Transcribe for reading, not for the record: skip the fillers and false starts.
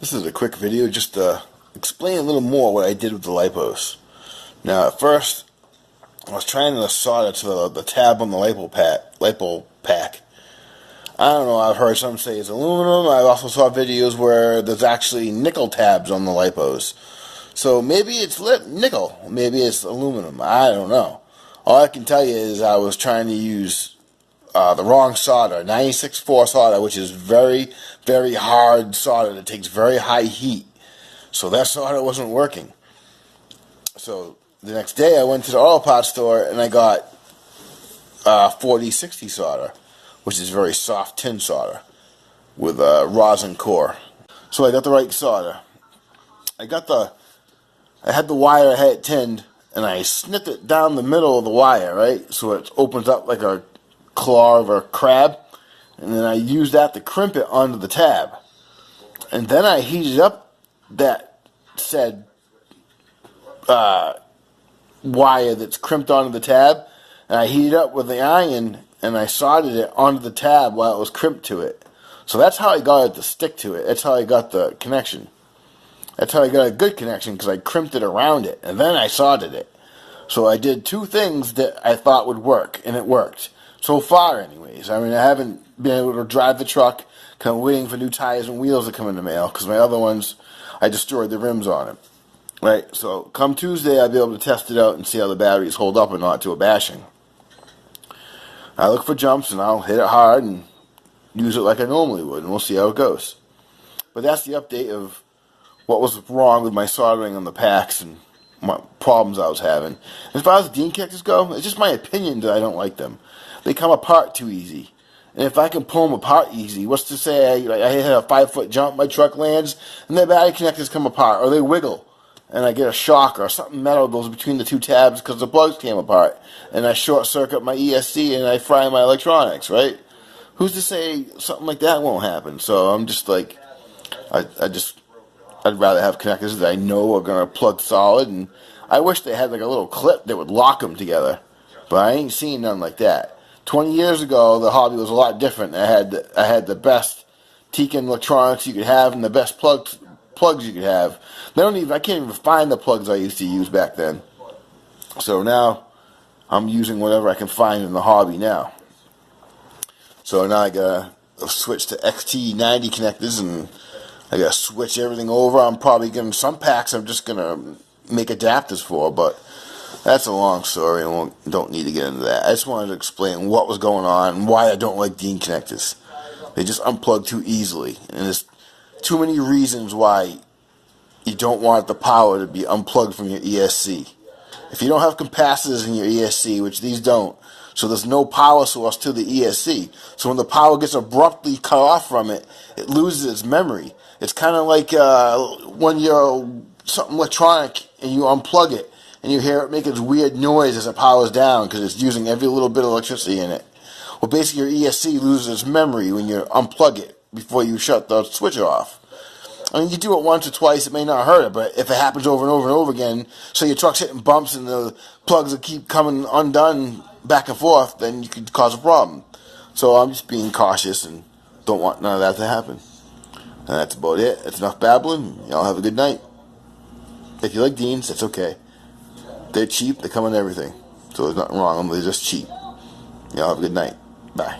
This is a quick video just to explain a little more what I did with the lipos. Now, at first, I was trying to solder to the tab on the lipo pack. I don't know, I've heard some say it's aluminum. I also saw videos where there's actually nickel tabs on the lipos. So maybe it's nickel, maybe it's aluminum, I don't know. All I can tell you is I was trying to use the wrong solder, 96.4 solder, which is very, very hard solder that takes very high heat. So that solder wasn't working. So the next day I went to the auto parts store and I got 4060 solder, which is very soft tin solder with a rosin core. So I got the right solder. I had the wire, I had it tinned, and I snipped it down the middle of the wire, right? So it opens up like a claw of a crab, and then I used that to crimp it onto the tab. And then I heated up that said wire that's crimped onto the tab, and I heated up with the iron, and I soldered it onto the tab while it was crimped to it. So that's how I got it to stick to it. That's how I got the connection. That's how I got a good connection, because I crimped it around it, and then I soldered it. So I did two things that I thought would work, and it worked. So far, anyways. I mean, I haven't been able to drive the truck, because I'm waiting for new tires and wheels to come in the mail, because my other ones, I destroyed the rims on them. Right? So come Tuesday, I'll be able to test it out and see how the batteries hold up or not to a bashing. I look for jumps, and I'll hit it hard and use it like I normally would, and we'll see how it goes. But that's the update of what was wrong with my soldering on the packs and what problems I was having. As far as the Dean connectors go, it's just my opinion that I don't like them. They come apart too easy. And if I can pull them apart easy, what's to say I hit a 5-foot jump, my truck lands, and the battery connectors come apart, or they wiggle, and I get a shock, or something metal goes between the two tabs because the plugs came apart, and I short circuit my ESC and I fry my electronics, right? Who's to say something like that won't happen? So I'm just like, I'd rather have connectors that I know are going to plug solid, and I wish they had like a little clip that would lock them together, but I ain't seen none like that. 20 years ago, the hobby was a lot different. I had the best Tekin electronics you could have and the best plugs you could have. I can't even find the plugs I used to use back then. So now I'm using whatever I can find in the hobby now. So now I gotta switch to XT90 connectors, and I gotta switch everything over. I'm probably gonna, some packs I'm just gonna make adapters for, but that's a long story, and don't need to get into that. I just wanted to explain what was going on and why I don't like Dean connectors. They just unplug too easily, and there's too many reasons why you don't want the power to be unplugged from your ESC. If you don't have capacitors in your ESC, which these don't, so there's no power source to the ESC. So when the power gets abruptly cut off from it, it loses its memory. It's kind of like when you're something electronic and you unplug it, and you hear it make its weird noise as it powers down because it's using every little bit of electricity in it. Well, basically your ESC loses its memory when you unplug it before you shut the switch off. I mean, you do it once or twice, it may not hurt it, but if it happens over and over and over again, so your truck's hitting bumps and the plugs will keep coming undone back and forth, then you could cause a problem. So I'm just being cautious and don't want none of that to happen. And that's about it. That's enough babbling. Y'all have a good night. If you like Deans, that's okay. They're cheap, they come in everything. So there's nothing wrong with them, they're just cheap. Y'all have a good night. Bye.